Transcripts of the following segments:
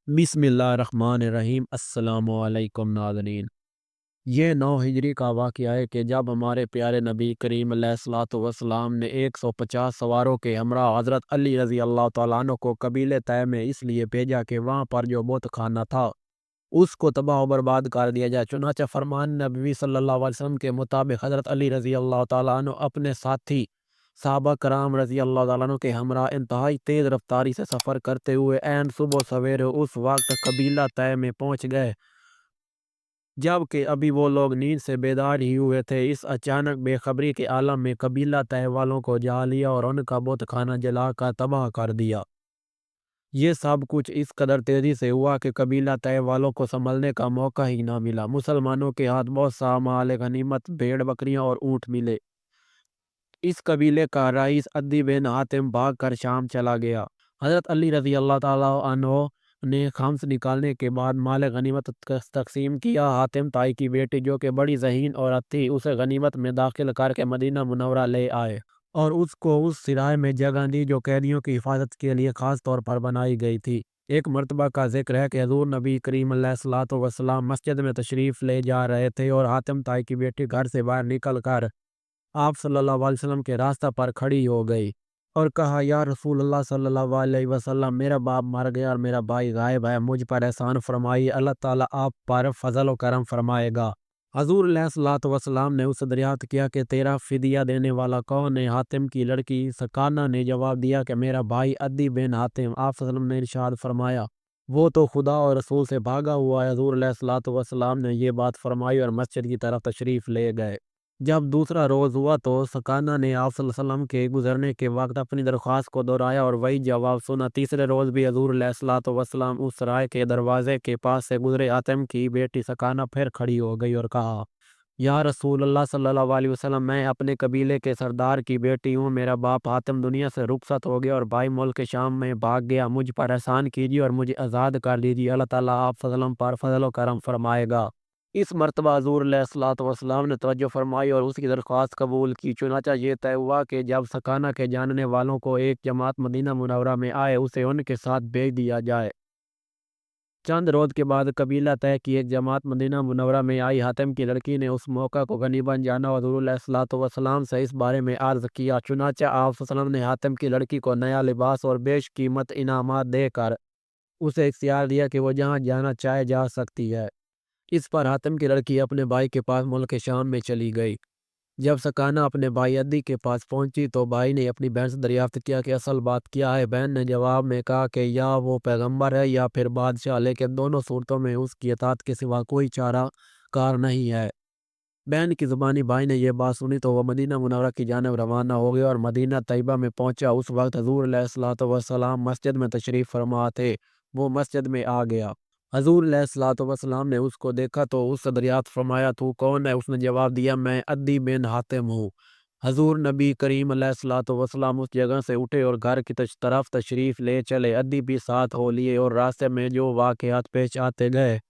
बिस्मिल्लाहिर्रहमानिर्रहीम। अस्सलाम वालेकुम नाज़रीन। ये 9 हिजरी का वाक़या है कि जब हमारे प्यारे नबी करीम अलैहिस्सलातु वस्सलाम ने 150 सवारों के हमरा हज़रत अली रज़ी अल्लाह तआला अन्हु को कबीले तय में इसलिए भेजा कि वहाँ पर जो बुत खाना था उसको तबाह व बर्बाद कर दिया जाए। चुनांचे फरमान नबी सल्लल्लाहु अलैहि वसल्लम के मुताबिक हज़रत अली रज़ी अल्लाह तआला अन्हु अपने साथी साहबा कराम रज़ी अल्लाह तआला अन्हु के हमरा इंतहाई तेज़ रफ्तारी से सफ़र करते हुए ऐन सुबह सवेरे उस वक्त कबीला तय में पहुँच गए जबकि अभी वो लोग नींद से बेदार ही हुए थे। इस अचानक बेखबरी के आलम में कबीला तय वालों को जा लिया और उनका बुत खाना जलाकर तबाह कर दिया। ये सब कुछ इस कदर तेजी से हुआ कि कबीला तय वालों को संभलने का मौका ही ना मिला। मुसलमानों के हाथ बहुत सा माल गनीमत, भेड़ बकरियां और ऊँट मिले। इस कबीले का रईस अद्दी बिन हातिम भाग कर शाम चला गया। हज़रत अली रज़ी अल्लाह ताला अन्हो ने खम्स निकालने के बाद माल गनीमत तकसीम किया। हातिम ताई की बेटी जो कि बड़ी ज़हीन औरत थी उसे गनीमत में दाखिल करके मदीना मुनव्वरा ले आए और उसको उस सिराय में जगह दी जो कैदियों की हिफाजत के लिए ख़ास तौर पर बनाई गई थी। एक मरतबा का जिक्र है कि हज़ूर नबी करीम अलैहिस्सलातु वस्सलाम मस्जिद में तशरीफ़ ले जा रहे थे और हातिम ताई की बेटी घर से बाहर निकल कर आप सल्लल्लाहु अलैहि वसल्लम के रास्ता पर खड़ी हो गई और कहा, या रसूल अल्लाह सल्लल्लाहु अलैहि वसल्लम, मेरा बाप मर गया और मेरा भाई गायब है, मुझ पर एहसान फरमाइए, अल्लाह ताला आप पर फजल व करम फरमाएगा। हजूर अलैहिस्सलातु वस्सलाम ने उससे दरियाफ्त किया कि तेरा फिदिया देने वाला कौन है? हातिम की लड़की सकाना ने जवाब दिया कि मेरा भाई अद्दी बिन हातिम। आप सल्लल्लाहु अलैहि वसल्लम ने इरशाद फरमाया, वो तो खुदा और रसूल से भागा हुआ है। हजूर अलैहिस्सलातु वस्सलाम ने ये बात फरमाई और मस्जिद की तरफ तशरीफ़ ले गए। जब दूसरा रोज़ हुआ तो सकाना ने आप सल्लल्लाहु अलैहि वसल्लम के गुजरने के वक्त अपनी दरख्वास्त को दोहराया और वही जवाब सुना। तीसरे रोज़ भी हजूर अलैहिस्सलातु वस्सलाम उस सराय के दरवाजे के पास से गुजरे। हातिम की बेटी सकाना फिर खड़ी हो गई और कहा, या रसूल अल्लाह सल्लल्लाहु अलैहि वसल्लम, मैं अपने कबीले के सरदार की बेटी हूँ। मेरा बाप हातिम दुनिया से रुखसत हो गया और भाई मुल्क शाम में भाग गया। मुझ पर एहसान कीजिए और मुझे आज़ाद कर दीजिए। अल्लाह ताला आप सल्लम पर फजल व करम फरमाएगा। इस मरतबा हज़ूर अलैहिस्सलातु वस्सलाम ने तवज्जो फरमाई और उसकी दरख्वास्त कबूल की। चुनांचे ये तय हुआ कि जब सकाना के जानने वालों को एक जमात मदीना मुनव्वरा में आए उसे उनके साथ भेज दिया जाए। चंद रोज के बाद कबीला तय की एक जमात मदीना मुनव्वरा में आई। हातिम की लड़की ने उस मौका को गनीमत जाना और हुज़ूर अलैहिस्सलातु वस्सलाम से इस बारे में अर्ज़ किया। चुनांचे आप वसल्लम ने हातिम की लड़की को नया लिबास और बेशकीमत इनामात देकर उसे इख्तियार दिया कि वो जहाँ जाना चाहे जा सकती है। इस पर हातिम की लड़की अपने भाई के पास मुल्क शाम में चली गई। जब सकाना अपने भाई अद्दी के पास पहुंची तो भाई ने अपनी बहन से दरियाफ्त किया कि असल बात क्या है। बहन ने जवाब में कहा कि या वो पैगंबर है या फिर बादशाह, लेकिन दोनों सूरतों में उसकी इताअत के सिवा कोई चारा कार नहीं है। बहन की ज़ुबानी भाई ने यह बात सुनी तो वह मदीना मुनव्वरा की जानिब रवाना हो गया और मदीना तैयबा में पहुंचा। उस वक्त हजूर अलैहिस्सलातु वस्सलाम मस्जिद में तशरीफ़ फरमा थे। वो मस्जिद में आ गया। हजूर अलैहिस्सलातु वस्सलाम ने उसको देखा तो उससे दरियाफ्त फरमाया, तू कौन है? उसने जवाब दिया, मैं अद्दी बिन हातिम हूँ। हजूर नबी करीम अलैहिस्सलातु वस्सलाम उस जगह से उठे और घर की तरफ तशरीफ़ ले चले। अद्दी भी साथ हो लिए और रास्ते में जो वाक़यात पेश आते गए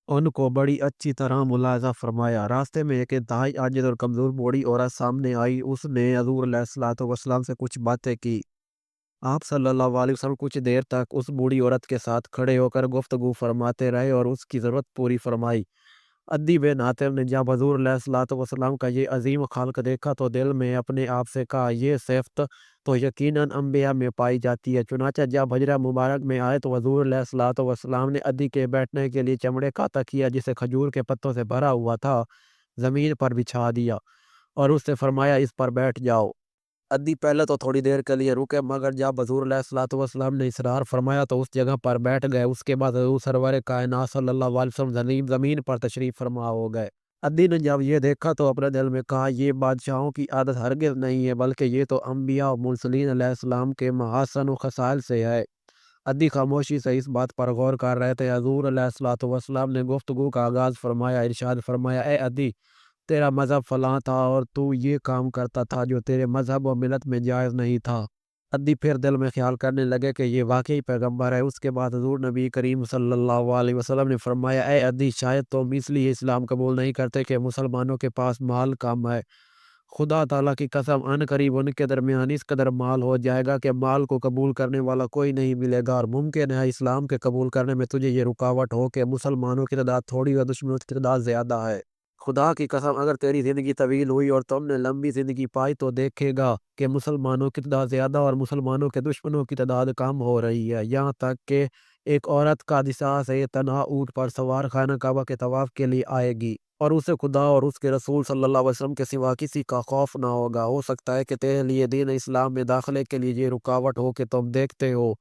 उनको बड़ी अच्छी तरह मुलाहिज़ा फरमाया। रास्ते में एक इंतहाई आजिज़ और कमज़ोर बूढ़ी औरत सामने आई। उसने हज़ूर अलैहिस्सलातु वस्सलाम से कुछ बातें की। आप सल्लल्लाहु अलैहि वसल्लम कुछ देर तक उस बूढ़ी औरत के साथ खड़े होकर गुफ्तगू फरमाते रहे और उसकी ज़रूरत पूरी फरमाई। अद्दी बिन हातिम ने जब हज़ूर अलैहिस्सलातु वस्सलाम का ये अज़ीम ख़ल्क़ देखा तो दिल में अपने आप से कहा, ये सिफ़त तो यकीनन अंबिया में पाई जाती है। चुनांचे जब हजरा मुबारक में आए तो हज़ूर अलैहिस्सलातु वस्सलाम ने अद्दी के बैठने के लिए चमड़े का तकिया जिसे खजूर के पत्तों से भरा हुआ था ज़मीन पर बिछा दिया और उससे फरमाया, इस पर बैठ जाओ। अद्दी पहले तो थोड़ी देर के लिए रुके मगर जब हज़ूर अलैहिस्सलातु वस्सलाम ने इसरार फरमाया तो उस जगह पर बैठ गए। उसके बाद हज़ूर सरवर कायनात सल्लल्लाहु अलैहि वसल्लम ज़मीन पर तशरीफ़ फरमा हो गए। अद्दी ने जब ये देखा तो अपने दिल में कहा, ये बादशाहों की आदत हरगिज़ नहीं है, बल्कि ये तो अम्बिया और मुरसलीन अलैहिस्सलाम के महासन व खसाइल से है। अद्दी खामोशी से इस बात पर गौर कर रहे थे। हज़ूर अलैहिस्सलातु वस्सलाम ने गुफ्तगू का आगाज़ फरमाया। इरशाद फरमाया, ए अद्दी, तेरा मज़हब फलां था और तू ये काम करता था जो तेरे मज़हब व मिलत में जायज़ नहीं था। अद्दी फिर दिल में ख्याल करने लगे कि ये वाकई पैगंबर है। उसके बाद हज़ूर नबी करीम सल्लल्लाहु अलैहि वसल्लम ने फरमाया, ए अद्दी, शायद तुम इसलिए इस्लाम कबूल नहीं करते कि मुसलमानों के पास माल कम है خدا تعالیٰ کی قسم ان قریب ان کے درمیان اس قدر مال ہو جائے گا کہ مال کو قبول کرنے والا کوئی نہیں ملے گا، اور ممکن ہے اسلام کے قبول کرنے میں تجھے یہ رکاوٹ ہو کہ مسلمانوں کی تعداد تھوڑی اور دشمنوں کی تعداد زیادہ ہے۔ خدا کی قسم اگر تیری زندگی طویل ہوئی اور تم نے لمبی زندگی پائی تو دیکھے گا کہ مسلمانوں کی تعداد زیادہ اور مسلمانوں کے دشمنوں کی تعداد کم ہو رہی ہے، یہاں تک کہ ایک عورت کا دسا سے تنہا اونٹ پر سوار خانہ کعبہ کے طواف کے لیے آئے گی، اور اسے خدا اور اس کے رسول صلی اللہ علیہ وسلم کے سوا کسی کا خوف نہ ہوگا۔ ہو سکتا ہے کہ تیرے لیے دین اسلام میں داخلے کے لیے یہ رکاوٹ ہو کہ تم دیکھتے ہو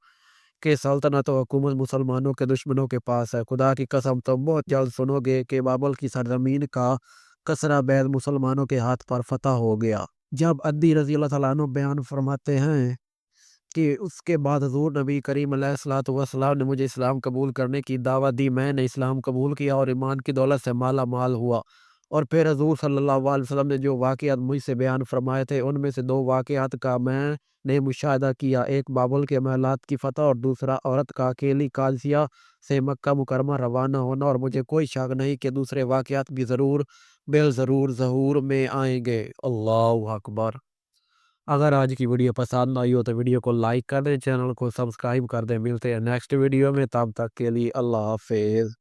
کہ سلطنت و حکومت مسلمانوں کے دشمنوں کے پاس ہے۔ خدا کی قسم تم بہت جلد سنو گے کہ بابل کی سرزمین کا کسرہ بیت مسلمانوں کے ہاتھ پر فتح ہو گیا۔ جب عدی رضی اللہ تعالیٰ عنہ بیان فرماتے ہیں کہ اس کے بعد حضور نبی کریم علیہ الصلوۃ والسلام نے مجھے اسلام قبول کرنے کی دعوت دی، میں نے اسلام قبول کیا اور ایمان کی دولت سے مالا مال ہوا، اور پھر حضور صلی اللہ علیہ وسلم نے جو واقعات مجھ سے بیان فرمائے تھے ان میں سے دو واقعات کا میں نے مشاہدہ کیا، ایک بابل کے محلات کی فتح اور دوسرا عورت کا اکیلی قادسیہ سے مکہ مکرمہ روانہ ہونا، اور مجھے کوئی شک نہیں کہ دوسرے واقعات بھی ضرور بالضرور ظہور میں آئیں گے۔ اللہ اکبر۔ اگر آج کی ویڈیو پسند آئی ہو تو ویڈیو کو لائک کر دیں، چینل کو سبسکرائب کر دیں، ملتے ہیں نیکسٹ ویڈیو میں، تب تک کے لیے اللہ حافظ۔